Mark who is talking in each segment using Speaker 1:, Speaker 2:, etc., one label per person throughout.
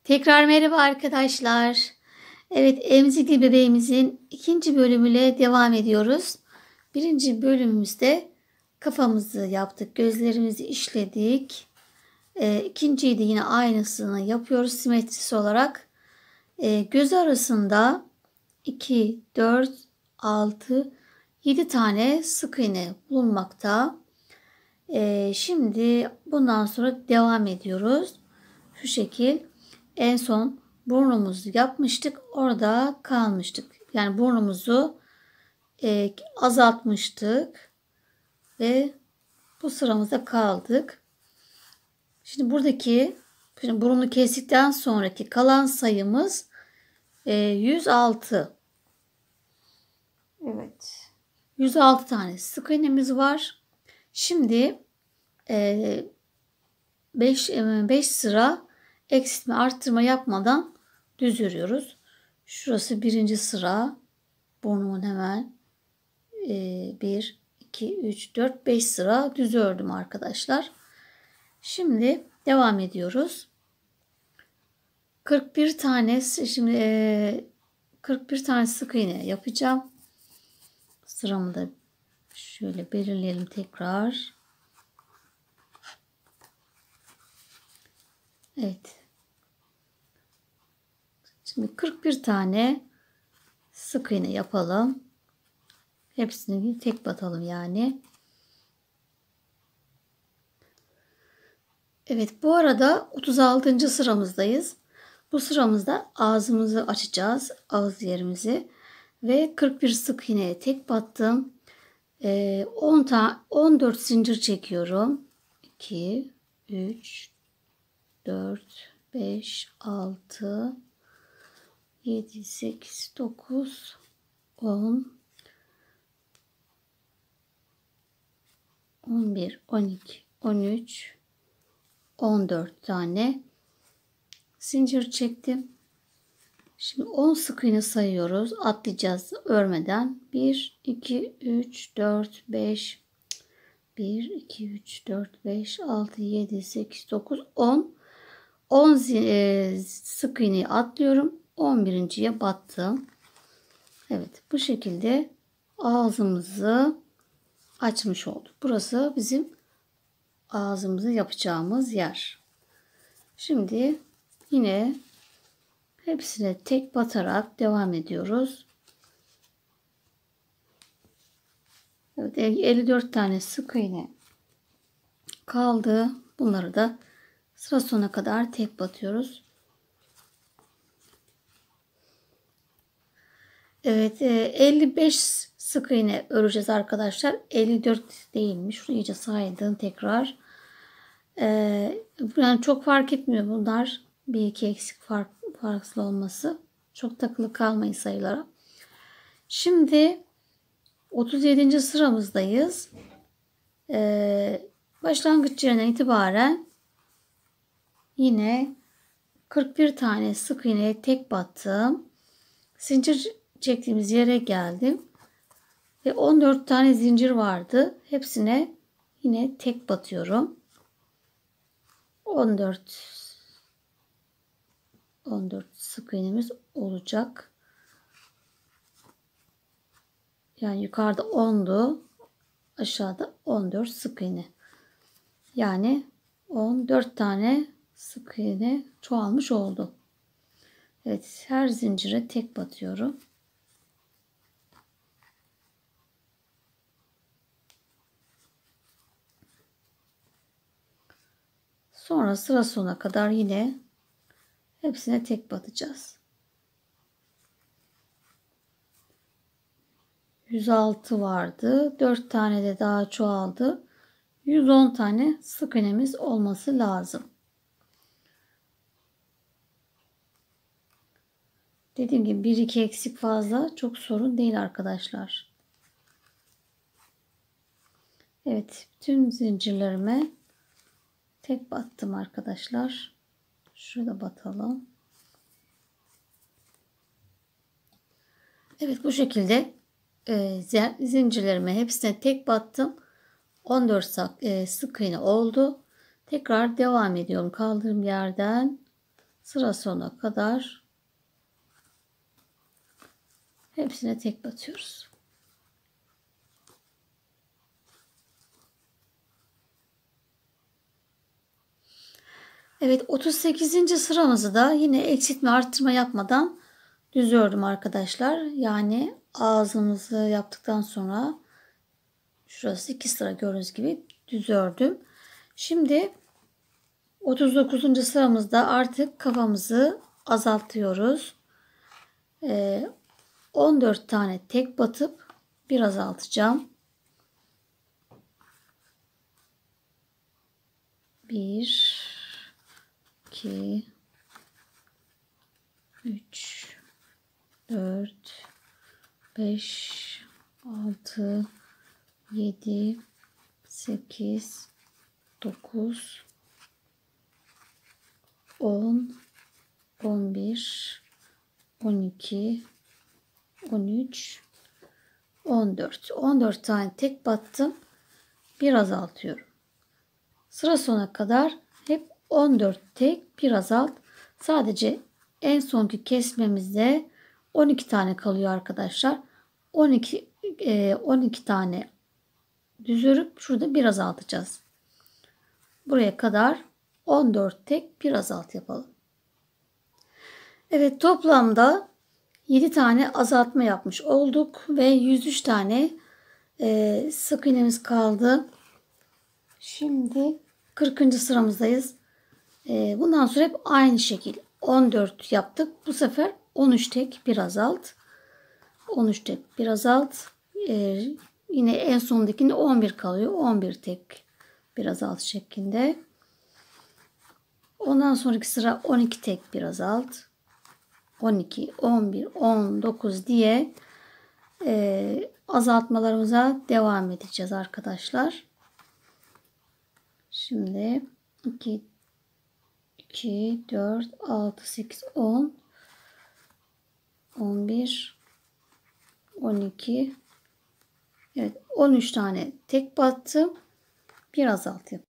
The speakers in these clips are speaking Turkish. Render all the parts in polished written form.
Speaker 1: Tekrar merhaba arkadaşlar. Evet, emzikli bebeğimizin ikinci bölümüyle devam ediyoruz. Birinci bölümümüzde kafamızı yaptık, gözlerimizi işledik. İkinciyi de yine aynısını yapıyoruz simetrisi olarak. Göz arasında 2, 4, 6, 7 tane sık iğne bulunmakta. Şimdi bundan sonra devam ediyoruz. Şu şekil. En son burnumuzu yapmıştık. Orada kalmıştık. Yani burnumuzu azaltmıştık. Ve bu sıramızda kaldık. Şimdi burnu kestikten sonraki kalan sayımız 106. Evet. 106 tane sık iğnemiz var. Şimdi 5 sıra eksiltme arttırma yapmadan düz örüyoruz. Şurası birinci sıra. Burnumun hemen 1, 2, 3, 4, 5 sıra düz ördüm arkadaşlar. Şimdi devam ediyoruz. 41 tane şimdi 41 tane sık iğne yapacağım. Sıramı da şöyle belirleyelim tekrar. Evet. Şimdi 41 tane sık iğne yapalım. Hepsini tek batalım yani. Evet, bu arada 36. sıramızdayız. Bu sıramızda ağzımızı açacağız. Ağız yerimizi. Ve 41 sık iğneye tek battım. 14 zincir çekiyorum. 2, 3, 4, 5, 6, 7, 8, 9, 10, 11, 12, 13, 14 tane zincir çektim. Şimdi 10 sık iğne sayıyoruz. Atlayacağız örmeden. 1, 2, 3, 4, 5, 1, 2, 3, 4, 5, 6, 7, 8, 9, 10. 10 sık iğneyi atlıyorum. 11.'ye battım. Evet, bu şekilde ağzımızı açmış olduk. Burası bizim ağzımızı yapacağımız yer. Şimdi yine hepsine tek batarak devam ediyoruz. Evet, 54 tane sık iğne kaldı. Bunları da sıra sonuna kadar tek batıyoruz. Evet, 55 sık iğne öreceğiz arkadaşlar. 54 değilmiş. Şunu iyice saydım tekrar. Yani çok fark etmiyor bunlar. Bir iki eksik farksız olması. Çok takılı kalmayın sayılara. Şimdi 37. sıramızdayız. Başlangıç yerinden itibaren yine 41 tane sık iğneye tek battım. Zincir çektiğimiz yere geldim. Ve 14 tane zincir vardı. Hepsine yine tek batıyorum. 14 sık iğnemiz olacak. Yani yukarıda 10'du. Aşağıda 14 sık iğne. Yani 14 tane sık iğne çoğalmış oldu. Evet, her zincire tek batıyorum. Sonra sıra sonuna kadar yine hepsine tek batacağız. 106 vardı. 4 tane de daha çoğaldı. 110 tane sık iğnemiz olması lazım. Dediğim gibi 1-2 eksik fazla çok sorun değil arkadaşlar. Evet, bütün zincirlerime tek battım arkadaşlar. Şurada batalım. Evet, bu şekilde zincirlerime hepsine tek battım. 14 sık iğne oldu. Tekrar devam ediyorum kaldığım yerden. sıra sonuna kadar hepsine tek batıyoruz. Evet, 38. sıramızı da yine eksiltme arttırma yapmadan düz ördüm arkadaşlar. Yani ağzımızı yaptıktan sonra şurası 2 sıra gördüğünüz gibi düz ördüm. Şimdi 39. sıramızda artık kafamızı azaltıyoruz. 14 tane tek batıp bir azaltacağım. 1 2 3 4 5 6 7 8 9 10 11 12 13 14 tane tek battım. Bir azaltıyorum. Sıra sonuna kadar hep 14 tek bir azalt. Sadece en sonki kesmemizde 12 tane kalıyor arkadaşlar. 12 tane düz örüp şurada bir azaltacağız. Buraya kadar 14 tek bir azalt yapalım. Evet, toplamda 7 tane azaltma yapmış olduk ve 103 tane sık iğnemiz kaldı. Şimdi 40. sıramızdayız. Bundan sonra hep aynı şekil 14 yaptık. Bu sefer 13 tek bir azalt. 13 tek bir azalt. Yine en sondakinde 11 kalıyor. 11 tek bir azalt şeklinde. Ondan sonraki sıra 12 tek bir azalt. 12, 11, 19 diye azaltmalarımıza devam edeceğiz arkadaşlar. Şimdi 2, 4, 6, 8, 10, 11, 12, evet 13 tane tek battım. Bir azaltayım.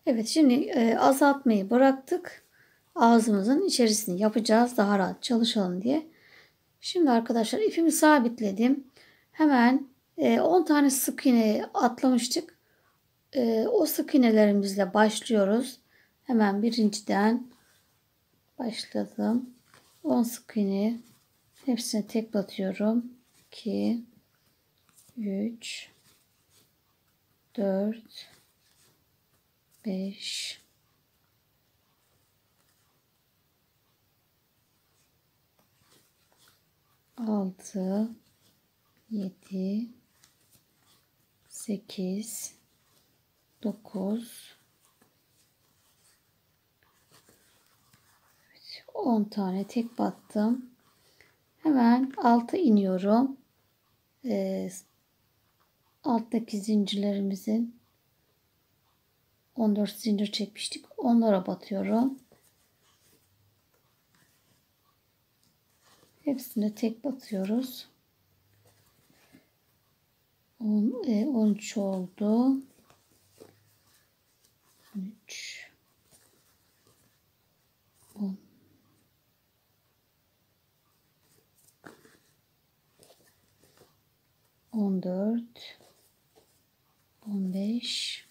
Speaker 1: Evet, şimdi azaltmayı bıraktık. Ağzımızın içerisini yapacağız. Daha rahat çalışalım diye. Şimdi arkadaşlar ipimi sabitledim. Hemen 10 tane sık iğne atlamıştık. O sık iğnelerimizle başlıyoruz. Hemen birinciden başladım. 10 sık iğne. Hepsine tek batıyorum. 2, 3, 4, 5, 6, 7, 8, 9, 10 tane tek battım. Hemen alta iniyorum. Alttaki zincirlerimizin 14 zincir çekmiştik. Onlara batıyorum. Hepsine tek batıyoruz. 13 oldu. 13, 10, 14, 15,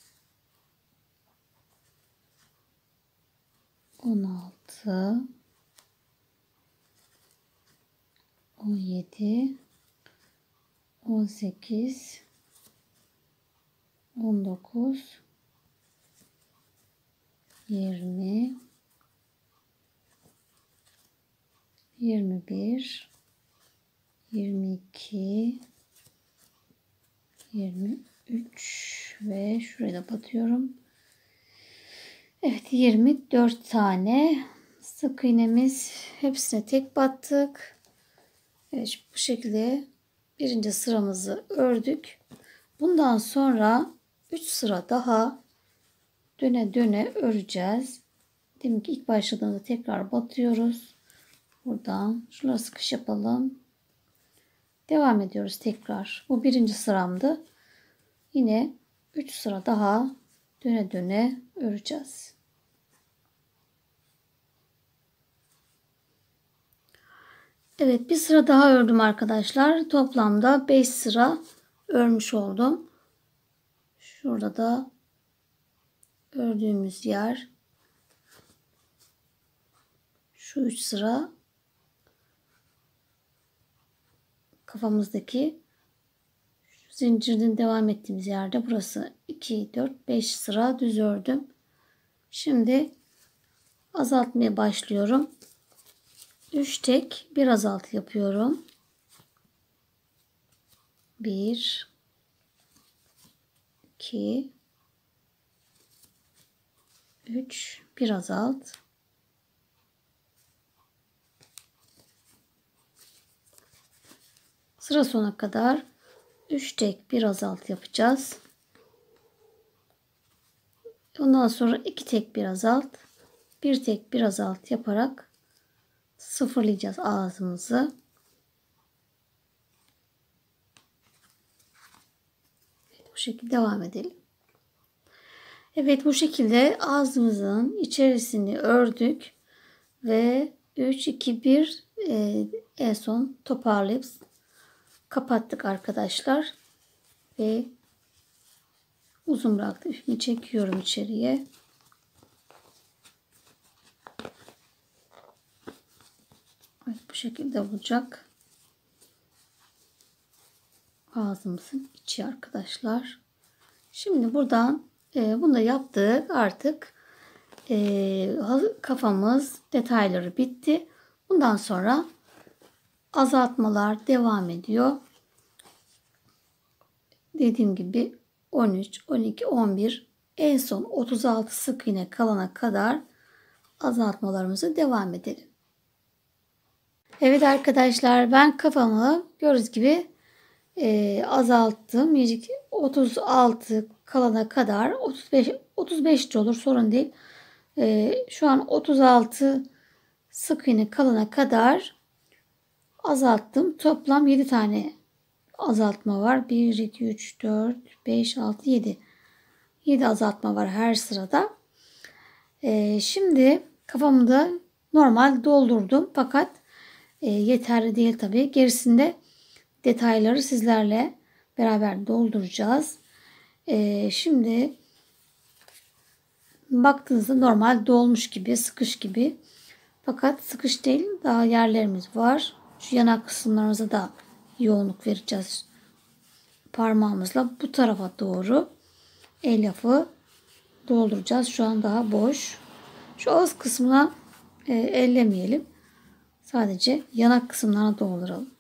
Speaker 1: 16, 17, 18, 19, 20, 21, 22, 23 ve şuraya da batıyorum. Evet, 24 tane sık iğnemiz, hepsine tek battık. Evet, bu şekilde birinci sıramızı ördük. Bundan sonra 3 sıra daha döne döne öreceğiz. Demek ki ilk başladığımızda tekrar batıyoruz. Buradan şuraya sıkış yapalım. Devam ediyoruz tekrar. Bu birinci sıramdı. Yine 3 sıra daha döne döne öreceğiz. Evet, bir sıra daha ördüm arkadaşlar. Toplamda 5 sıra örmüş oldum. Şurada da ördüğümüz yer. Şu 3 sıra kafamızdaki zincirden devam ettiğimiz yerde, burası 2, 4, 5 sıra düz ördüm. Şimdi azaltmaya başlıyorum. 3 tek bir azaltı yapıyorum. 1 2 3 bir azalt. Sıra sona kadar 3 tek bir azalt yapacağız. Ondan sonra 2 tek bir azalt, 1 tek bir azalt yaparak sıfırlayacağız ağzımızı. Evet, bu şekilde devam edelim. Evet, bu şekilde ağzımızın içerisini ördük ve 3 2 1 en son toparlayıp kapattık arkadaşlar ve uzun bıraktım. İpimi çekiyorum içeriye. Evet, bu şekilde olacak. Ağzımızın içi arkadaşlar. Şimdi buradan bunu da yaptık. Artık kafamız detayları bitti. Bundan sonra azaltmalar devam ediyor. Dediğim gibi 13, 12, 11, en son 36 sık iğne kalana kadar azaltmalarımızı devam edelim. Evet arkadaşlar, ben kafamı gördüğünüz gibi azalttım. 36 kalana kadar, 35 de olur, sorun değil. Şu an 36 sık iğne kalana kadar azalttım. Toplam 7 tane azaltma var. 1, 2, 3, 4, 5, 6, 7. 7 azaltma var her sırada. Şimdi kafamı da normal doldurdum. Fakat yeterli değil tabii. Gerisinde detayları sizlerle beraber dolduracağız. Şimdi baktığınızda normal dolmuş gibi, sıkış gibi. Fakat sıkış değil, daha yerlerimiz var. Şu yanak kısımlarımıza da yoğunluk vereceğiz. Parmağımızla bu tarafa doğru elyafı dolduracağız. Şu an daha boş. Şu ağız kısmına ellemeyelim. Sadece yanak kısımlarına dolduralım.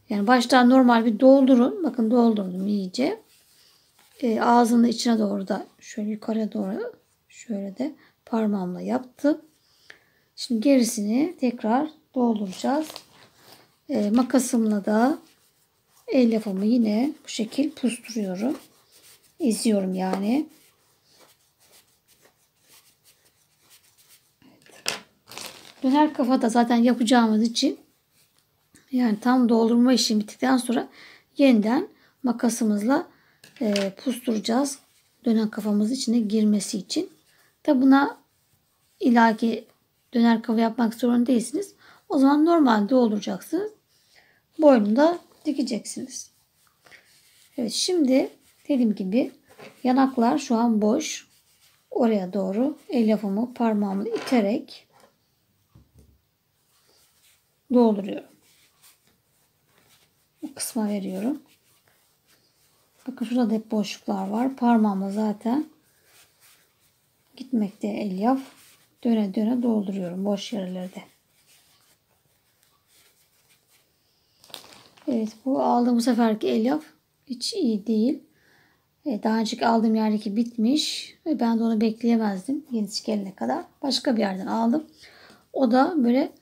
Speaker 1: Yani baştan normal bir doldurun. Bakın doldurdum iyice. Ağzının içine doğru da şöyle yukarıya doğru şöyle de parmağımla yaptım. Şimdi gerisini tekrar dolduracağız. Makasımla da elyafımı yine bu şekil pusturuyorum. Eziyorum yani. Döner kafada zaten yapacağımız için, yani tam doldurma işi bittikten sonra yeniden makasımızla pusturacağız. Döner kafamız içine girmesi için. Tabi buna ilaki döner kafa yapmak zorunda değilsiniz. O zaman normal dolduracaksınız. Boynunu da dikeceksiniz. Evet, şimdi dediğim gibi yanaklar şu an boş. Oraya doğru elyafımı parmağımla iterek dolduruyorum. Bu kısma veriyorum. Bakın şurada da hep boşluklar var. Parmağımla zaten gitmekte elyaf. Döne döne dolduruyorum boş yerlerde. Evet, bu aldığım bu seferki elyaf hiç iyi değil. Daha önceki aldığım yerdeki bitmiş. Ve ben de onu bekleyemezdim yenisi gelene kadar. Başka bir yerden aldım. O da böyle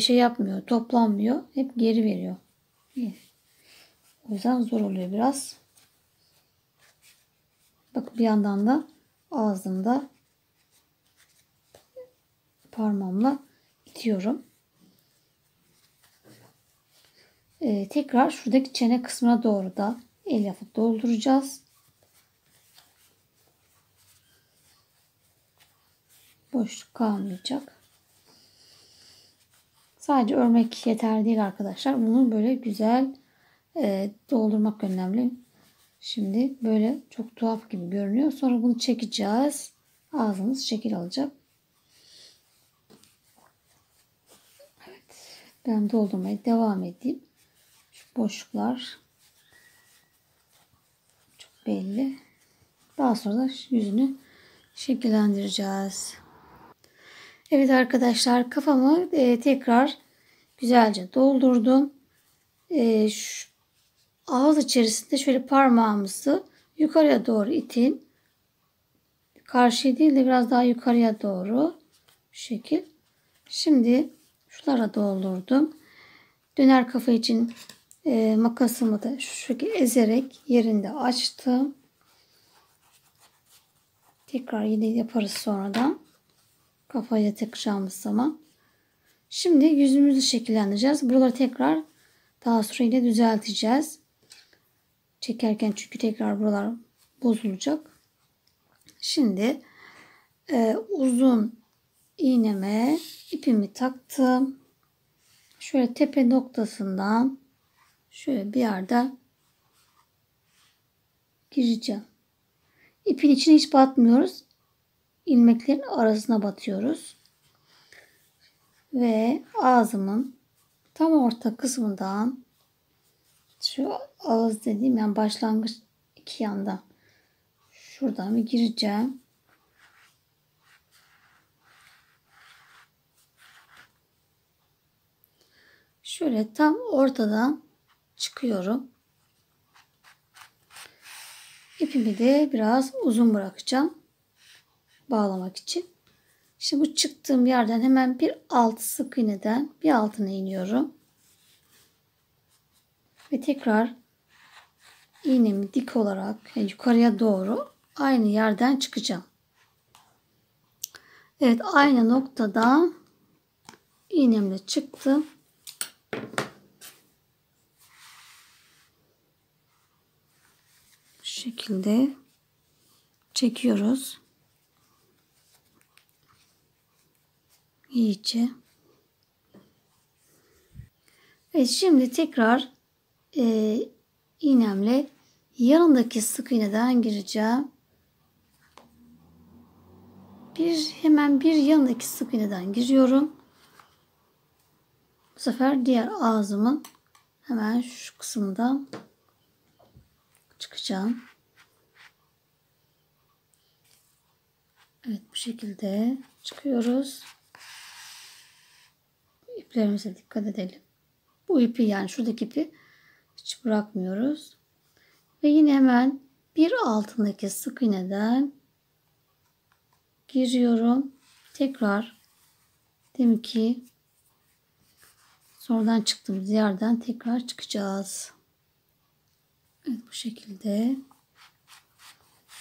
Speaker 1: şey yapmıyor, toplanmıyor. Hep geri veriyor. O yüzden zor oluyor biraz. Bak, bir yandan da ağzımda parmağımla itiyorum. Tekrar şuradaki çene kısmına doğru da elyafı dolduracağız. Boşluk kalmayacak. Sadece örmek yeterli değil arkadaşlar. Bunu böyle güzel doldurmak önemli. Şimdi böyle çok tuhaf gibi görünüyor. Sonra bunu çekeceğiz. Ağzımız şekil alacak. Evet. Ben doldurmaya devam edeyim. Şu boşluklar çok belli. Daha sonra da yüzünü şekillendireceğiz. Evet arkadaşlar, kafamı tekrar güzelce doldurdum. Şu ağız içerisinde şöyle parmağımızı yukarıya doğru itin. Karşıya değil de biraz daha yukarıya doğru. Şu şekil. Şimdi şulara doldurdum. Döner kafa için makasımı da şu şekilde ezerek yerinde açtım. Tekrar yine yaparız sonradan. Kafaya takacağımız zaman. Şimdi yüzümüzü şekillendireceğiz. Buraları tekrar daha sonra yine düzelteceğiz. Çekerken çünkü tekrar buralar bozulacak. Şimdi uzun iğneme ipimi taktım. Şöyle tepe noktasından şöyle bir yerden gireceğim. İpin içine hiç batmıyoruz. İlmeklerin arasına batıyoruz. Ve ağzımın tam orta kısmından şu ağız dediğim yani başlangıç iki yandan şuradan bir gireceğim. Şöyle tam ortadan çıkıyorum. İpimi de biraz uzun bırakacağım. Bağlamak için. Şimdi bu çıktığım yerden hemen bir alt sık iğneden bir altına iniyorum. Ve tekrar iğnemi dik olarak yukarıya doğru aynı yerden çıkacağım. Evet, aynı noktadan iğnemle çıktım. Bu şekilde çekiyoruz. İyice. Evet, şimdi tekrar iğnemle yanındaki sık iğneden gireceğim. Hemen bir yanındaki sık iğneden giriyorum. Bu sefer diğer ağzımın hemen şu kısmından çıkacağım. Evet, bu şekilde çıkıyoruz. İplerimize dikkat edelim. Bu ipi yani şuradaki ipi hiç bırakmıyoruz. Ve yine hemen bir altındaki sık iğneden giriyorum. Tekrar deminki sonradan çıktığımız yerden tekrar çıkacağız. Evet, bu şekilde.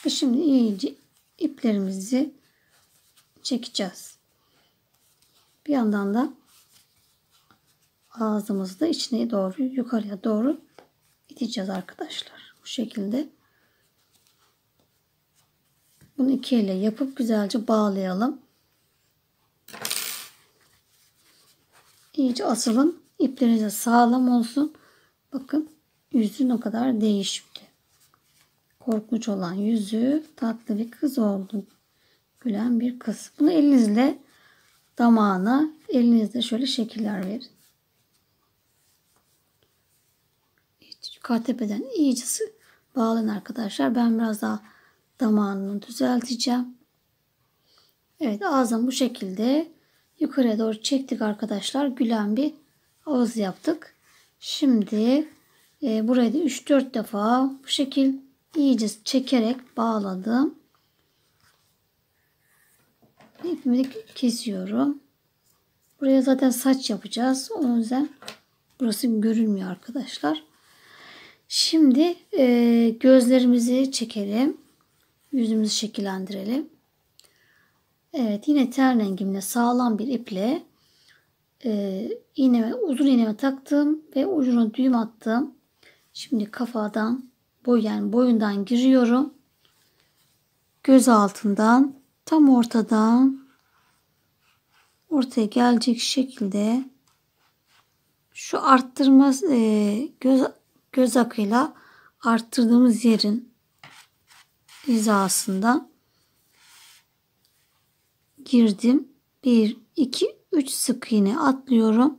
Speaker 1: Ve şimdi iyice iplerimizi çekeceğiz. Bir yandan da ağzımızı da içine doğru yukarıya doğru iteceğiz arkadaşlar. Bu şekilde. Bunu iki elle yapıp güzelce bağlayalım. İyice asılın. İpleriniz de sağlam olsun. Bakın yüzü ne kadar değişti. Korkunç olan yüzü tatlı bir kız oldu. Gülen bir kız. Bunu elinizle damağına elinizle şöyle şekiller verin. Yukarı tepeden iyice bağlayın arkadaşlar. Ben biraz daha damağını düzelteceğim. Evet, ağzını bu şekilde yukarıya doğru çektik arkadaşlar. Gülen bir ağız yaptık. Şimdi burayı da 3-4 defa bu şekil iyice çekerek bağladım. İpimi kesiyorum. Buraya zaten saç yapacağız. O yüzden burası görünmüyor arkadaşlar. Şimdi gözlerimizi çekelim. Yüzümüzü şekillendirelim. Evet, yine ten rengimle sağlam bir iple uzun iğneme taktım ve ucuna düğüm attım. Şimdi kafadan yani boyundan giriyorum. Göz altından tam ortadan ortaya gelecek şekilde şu arttırma göz akıyla arttırdığımız yerin hizasından girdim. 1, 2, 3 sık iğne atlıyorum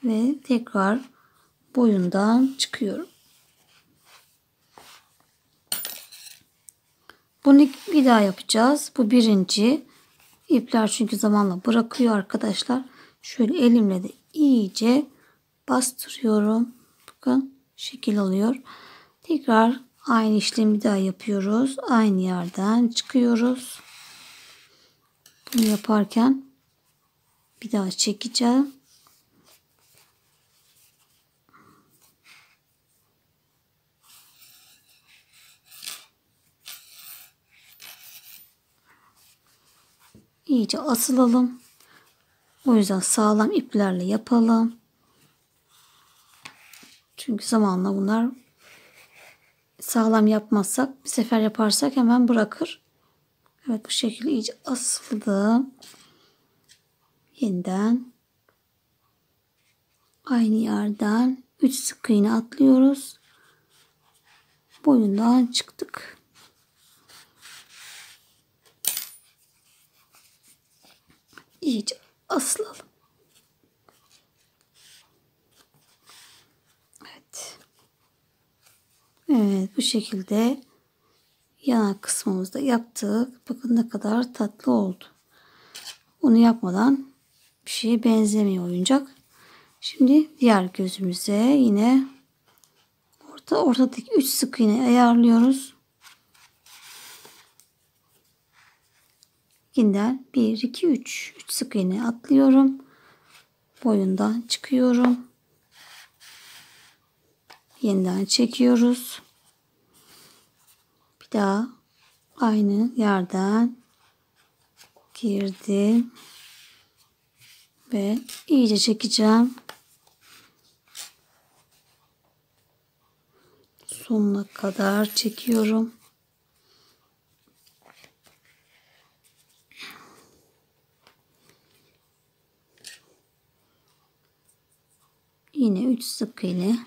Speaker 1: ve tekrar boyundan çıkıyorum. Bunu bir daha yapacağız. Bu birinci. İpler çünkü zamanla bırakıyor arkadaşlar. Şöyle elimle de iyice bastırıyorum. Bakın şekil alıyor. Tekrar aynı işlemi bir daha yapıyoruz. Aynı yerden çıkıyoruz. Bunu yaparken bir daha çekeceğim. İyice asılalım. O yüzden sağlam iplerle yapalım. Çünkü zamanla bunlar sağlam yapmazsak, bir sefer yaparsak hemen bırakır. Evet, bu şekilde iyice asıldım. Yeniden aynı yerden 3 sık iğne atlıyoruz. Boyundan çıktık. İyice asılalım. Evet. Evet, bu şekilde yanak kısmımızda yaptık. Bakın ne kadar tatlı oldu. Bunu yapmadan bir şeye benzemiyor oyuncak. Şimdi diğer gözümüze yine ortadaki 3 sık iğne ayarlıyoruz. Yeniden 1, 2, 3. 3 sık iğne atlıyorum. Boyundan çıkıyorum. Yeniden çekiyoruz. Bir daha aynı yerden girdim. Ve iyice çekeceğim. Sonuna kadar çekiyorum. Yine 3 sık iğne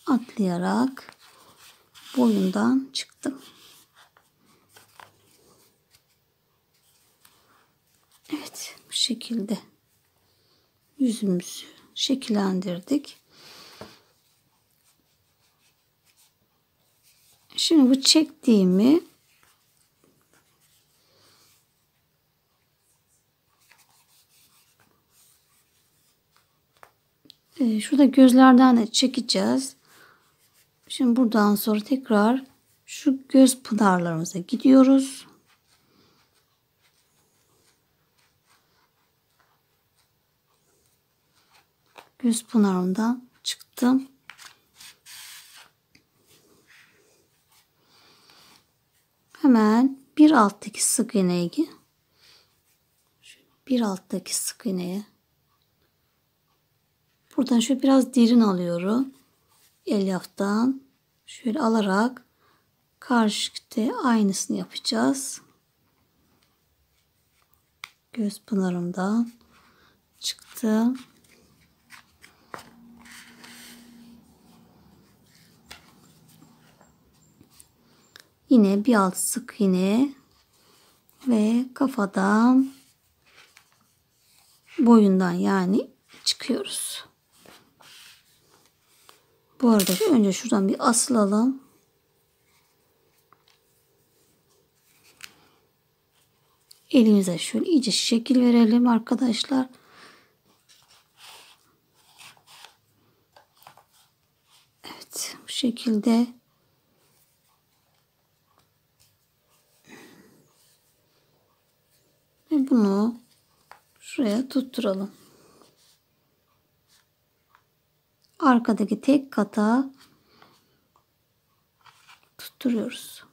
Speaker 1: atlayarak boyundan çıktım. Evet, bu şekilde yüzümüzü şekillendirdik. Şimdi bu çektiğimi şurada gözlerden de çekeceğiz. Şimdi buradan sonra tekrar şu göz pınarlarımıza gidiyoruz. Göz pınarından çıktım. Hemen bir alttaki sık iğneye buradan şöyle biraz derin alıyorum. Elyaftan şöyle alarak karşıda aynısını yapacağız. Göz pınarımdan çıktım. Yine bir alt sık iğne ve kafadan boyundan yani çıkıyoruz. Bu arada önce şuradan bir asılalım. Elimize şöyle iyice şekil verelim arkadaşlar. Evet, bu şekilde ve bunu şuraya tutturalım. Arkadaki tek kata tutturuyoruz.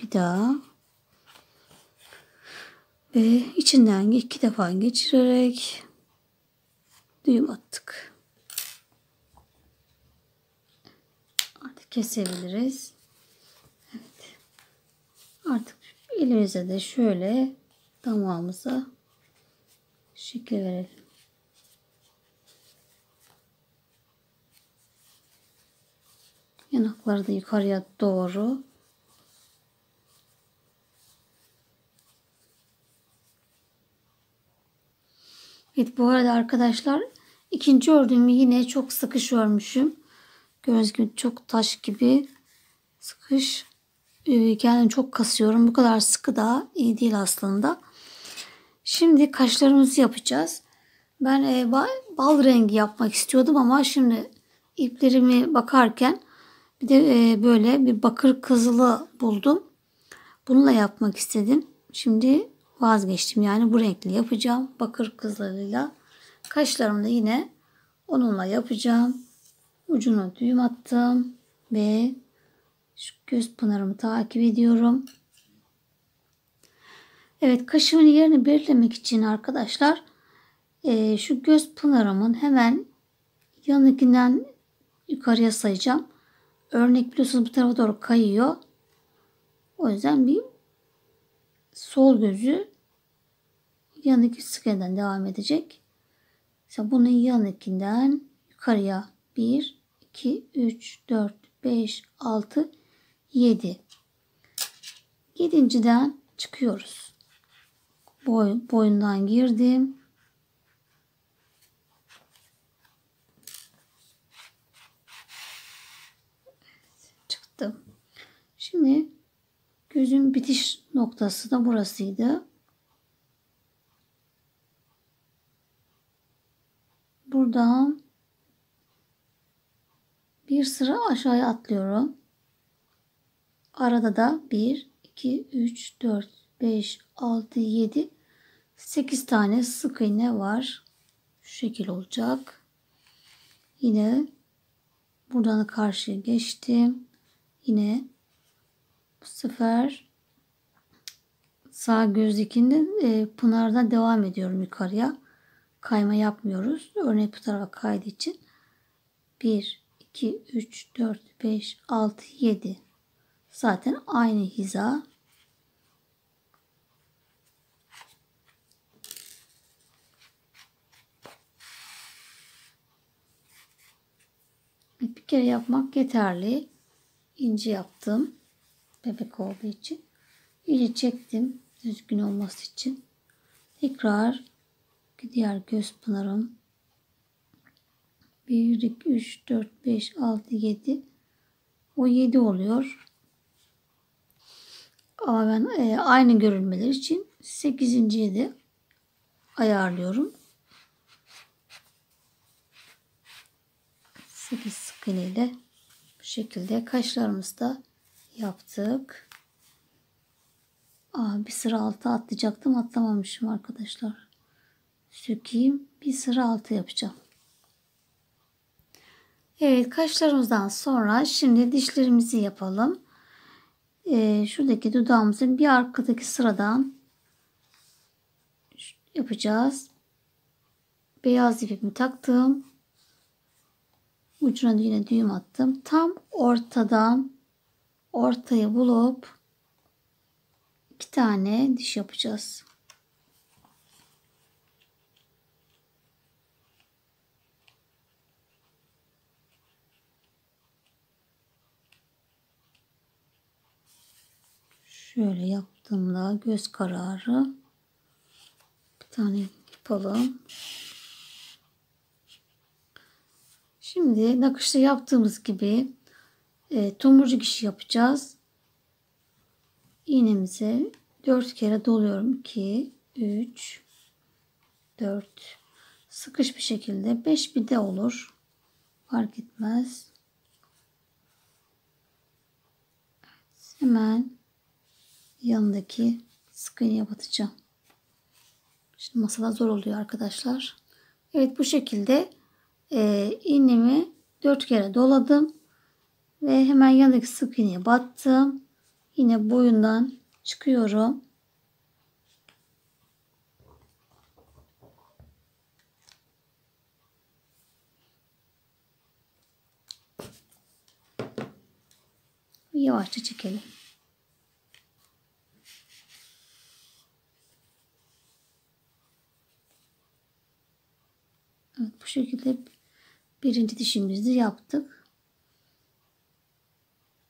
Speaker 1: Bir daha ve içinden 2 defa geçirerek düğüm attık. Artık kesebiliriz. Evet. Artık elimize de şöyle damağımıza şekil verelim. Yanakları da yukarıya doğru. Evet, bu arada arkadaşlar ikinci ördüğümü yine çok sıkış örmüşüm. Gördüğünüz gibi çok taş gibi sıkış. Kendimi çok kasıyorum. Bu kadar sıkı da iyi değil aslında. Şimdi kaşlarımızı yapacağız. Ben bal rengi yapmak istiyordum ama şimdi iplerimi bakarken bir de böyle bir bakır kızılı buldum. Bununla yapmak istedim. Şimdi vazgeçtim. Yani bu renkli yapacağım. Bakır kızılıyla. Kaşlarımı da yine onunla yapacağım. Ucuna düğüm attım. Ve şu göz pınarımı takip ediyorum. Evet, kaşımın yerini belirlemek için arkadaşlar şu göz pınarımın hemen yanındakinden yukarıya sayacağım. Örnek biliyorsunuz bu tarafa doğru kayıyor. O yüzden bir sol gözü yanındaki sık iğneden devam edecek. Mesela bunun yanındakinden yukarıya 1, 2, 3, 4, 5, 6, 7. 7.'den çıkıyoruz. Boyundan girdim. Çıktım. Şimdi gözün bitiş noktası da burasıydı. Buradan bir sıra aşağıya atlıyorum. Arada da 1, 2, 3, 4, 5, 6, 7, 8 tane sık iğne var. Şu şekil olacak. Yine buradan karşıya geçtim. Yine bu sefer sağ gözdekinde pınardan devam ediyorum yukarıya. Kayma yapmıyoruz. Örnek bu tarafa kaydığı için 1, 2, 3, 4, 5, 6, 7. Zaten aynı hiza. Bir kere yapmak yeterli. İnce yaptım. Bebek olduğu için. İyice çektim. Düzgün olması için. Tekrar diğer göz pınarım. 1, 2, 3, 4, 5, 6, 7. O 7 oluyor. Ama ben aynı görünmeleri için 8.'yi de ayarlıyorum. 8 sık iğne ile bu şekilde kaşlarımızı da yaptık. Bir sıra altı atlayacaktım. Atlamamışım arkadaşlar. Sökeyim. Bir sıra altı yapacağım. Evet, kaşlarımızdan sonra şimdi dişlerimizi yapalım. Şuradaki dudağımızın bir arkadaki sıradan yapacağız. Beyaz ipimi taktım. Ucuna yine düğüm attım. Tam ortadan ortayı bulup 2 tane diş yapacağız. Şöyle yaptığımda göz kararı bir tane yapalım. Şimdi nakışta yaptığımız gibi tomurcuk işi yapacağız. İğnemize 4 kere doluyorum. 2, 3, 4. Sıkış bir şekilde 5 bir de olur. Fark etmez. Hemen yanındaki sık iğneye batacağım. Şimdi masada zor oluyor arkadaşlar. Evet, bu şekilde iğnemi 4 kere doladım. Ve hemen yanındaki sık iğneye battım. Yine boyundan çıkıyorum. Yavaşça çekelim. şekilde birinci dişimizi yaptık.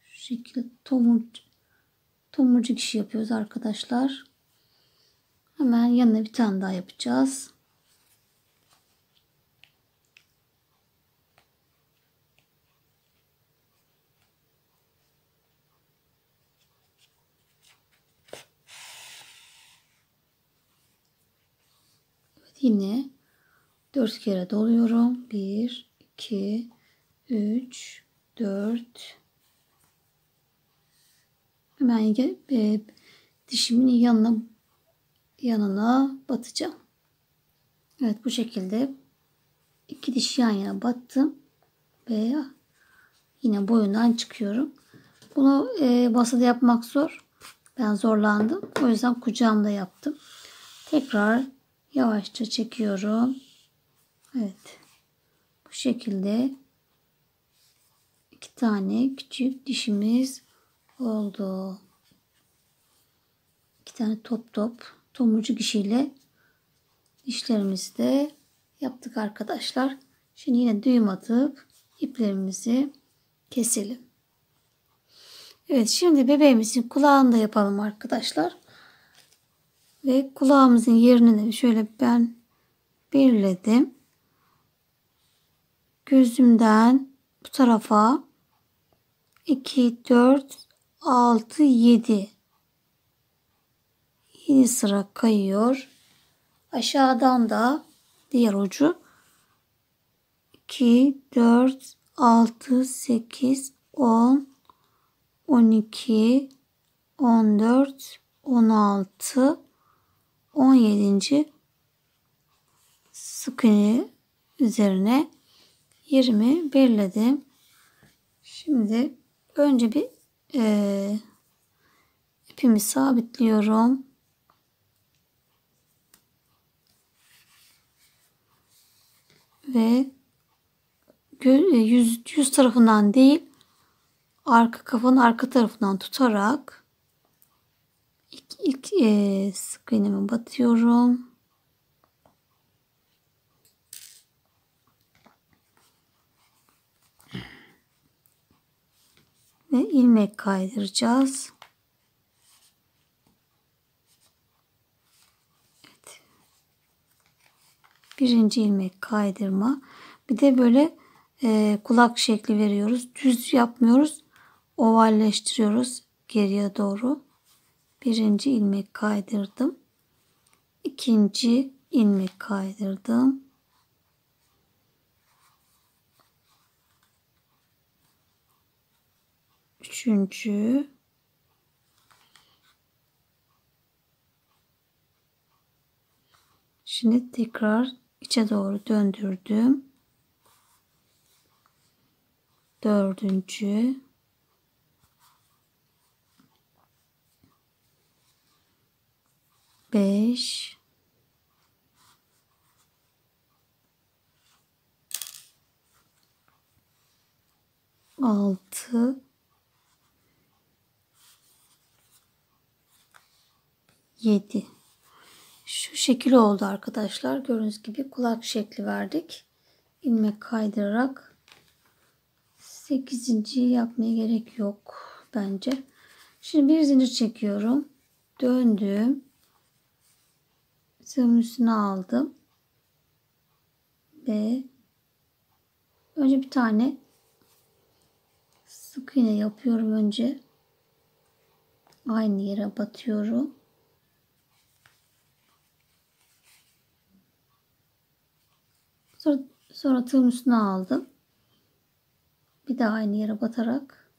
Speaker 1: Şu şekilde tomurcuk işi yapıyoruz arkadaşlar. Hemen yanına bir tane daha yapacağız. Evet, yine 4 kere doluyorum. 1, 2, 3, 4. Hemen dişimin yanına batacağım. Evet, bu şekilde 2 diş yan yana battım ve yine boyundan çıkıyorum. Bunu masada yapmak zor. Ben zorlandım. O yüzden kucağımda yaptım. Tekrar yavaşça çekiyorum. Evet. Bu şekilde 2 tane küçük dişimiz oldu. 2 tane tomurcuk işiyle dişlerimizi de yaptık arkadaşlar. Şimdi yine düğüm atıp iplerimizi keselim. Evet, şimdi bebeğimizin kulağını da yapalım arkadaşlar. Ve kulağımızın yerini de şöyle ben belirledim. Gözümden bu tarafa 2, 4, 6, 7. 7 sıra kayıyor. Aşağıdan da diğer ucu 2, 4, 6, 8, 10, 12, 14, 16, 17. sık iğne üzerine yerimi belirledim. Şimdi önce bir ipimi sabitliyorum. Ve yüz tarafından değil, kafanın arka tarafından tutarak ilk sık iğnemi batıyorum. Ve ilmek kaydıracağız. Evet. Birinci ilmek kaydırma. Bir de böyle kulak şekli veriyoruz. Düz yapmıyoruz. Ovalleştiriyoruz geriye doğru. Birinci ilmek kaydırdım. İkinci ilmek kaydırdım. Üçüncü. Şimdi tekrar içe doğru döndürdüm. Dördüncü. Beş. 6, 7. Şu şekil oldu arkadaşlar. Gördüğünüz gibi kulak şekli verdik. İlmek kaydırarak 8. yapmaya gerek yok bence. Şimdi bir zincir çekiyorum. Döndüm. Tığımın üstüne aldım. Ve önce bir tane sık iğne yapıyorum önce. Aynı yere batıyorum. Sonra tığın üstüne aldım. Bir daha aynı yere batarak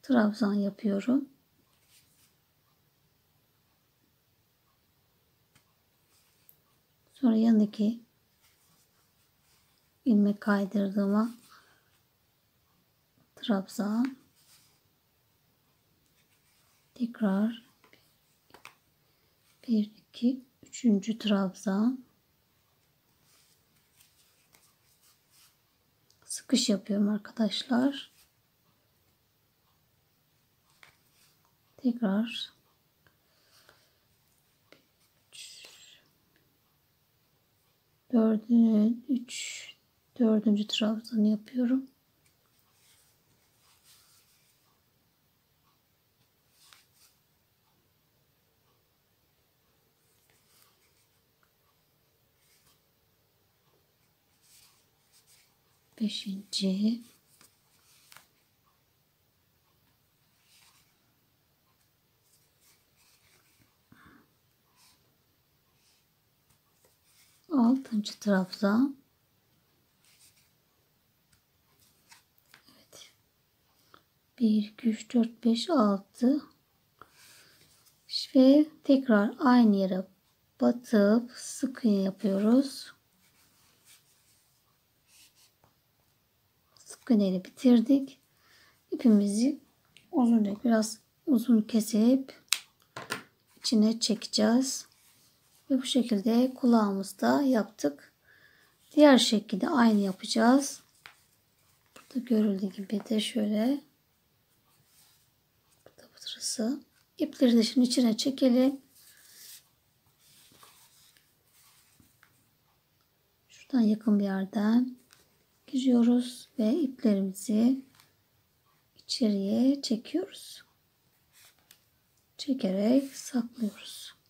Speaker 1: trabzan yapıyorum. Sonra yanındaki ilmek kaydırdığıma trabzan, tekrar 1, 2, 3. trabzan, sıkış yapıyorum arkadaşlar. Tekrar 3, Dördüncü trabzanı yapıyorum. Beşinci. Altıncı trabzan. Evet. 1, 2, 3, 4, 5, 6. Ve tekrar aynı yere batıp sık iğne yapıyoruz. Sık iğne ile bitirdik. İpimizi uzunca biraz uzun kesip içine çekeceğiz. Ve bu şekilde kulağımızı da yaptık. Diğer şekilde aynı yapacağız. Burada görüldüğü gibi de şöyle. Burada burası. İpleri de şimdi içine çekelim. Şuradan yakın bir yerden giriyoruz ve iplerimizi içeriye çekiyoruz. Çekerek saklıyoruz.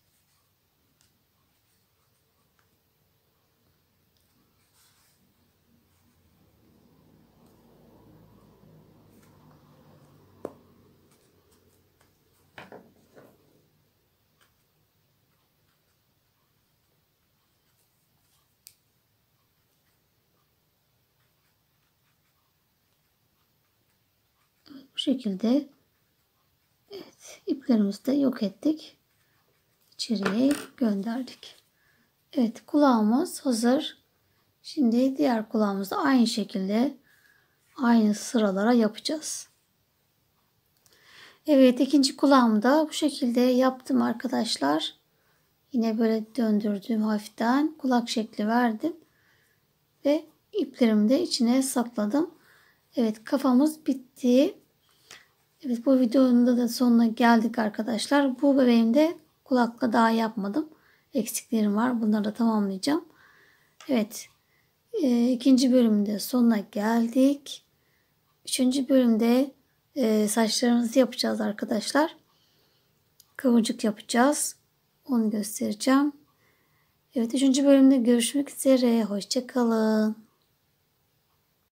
Speaker 1: Bu şekilde evet, iplerimizi de yok ettik. İçeriye gönderdik. Evet, kulağımız hazır. Şimdi diğer kulağımızda aynı şekilde aynı sıralara yapacağız. Evet, ikinci kulağımı da bu şekilde yaptım arkadaşlar. Yine böyle döndürdüm hafiften. Kulak şekli verdim. Ve iplerimi de içine sakladım. Evet, kafamız bitti. Evet, bu videonun da sonuna geldik arkadaşlar. Bu bebeğimde kulakla daha yapmadım. Eksiklerim var. Bunları da tamamlayacağım. Evet. İkinci bölümde sonuna geldik. Üçüncü bölümde saçlarımızı yapacağız arkadaşlar. Kıvırcık yapacağız. Onu göstereceğim. Evet, üçüncü bölümde görüşmek üzere. Hoşça kalın.